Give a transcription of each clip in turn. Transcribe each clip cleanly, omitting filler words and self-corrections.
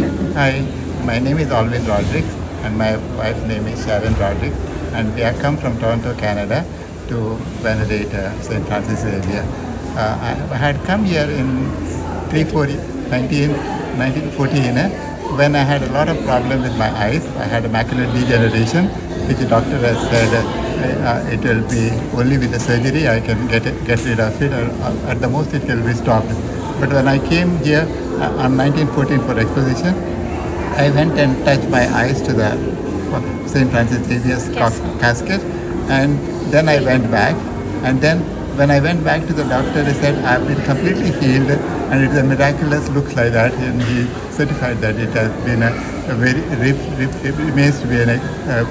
Hi, my name is Alvin Rodricks and my wife's name is Sharon Rodricks, and we have come from Toronto, Canada to venerate St. Francis Xavier. I had come here in 1914 when I had a lot of problems with my eyes. I had a macular degeneration, which the doctor has said it will be only with the surgery I can get rid of it, or at the most it will be stopped. But when I came here on 1914 for exposition, I went and touched my eyes to the St. Francis Xavier's casket, and then I went back. And then when I went back to the doctor, he said, I've been completely healed, and it's a miraculous looks like that. And he certified that it has been a very, it remains to be a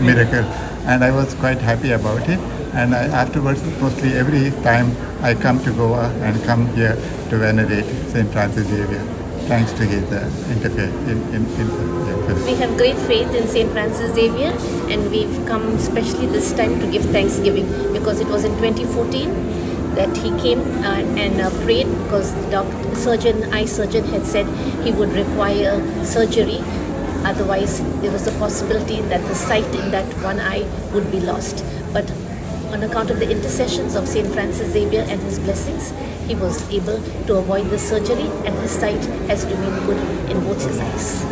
miracle. And I was quite happy about it. And afterwards, mostly every time I come to Goa and come here to venerate St. Francis Xavier, thanks to his interface. We have great faith in St. Francis Xavier, and we've come especially this time to give thanksgiving because it was in 2014 that he came and prayed because the eye surgeon had said he would require surgery. Otherwise, there was a possibility that the sight in that one eye would be lost. But on account of the intercessions of St. Francis Xavier and his blessings, he was able to avoid the surgery, and his sight has remained good in both his eyes.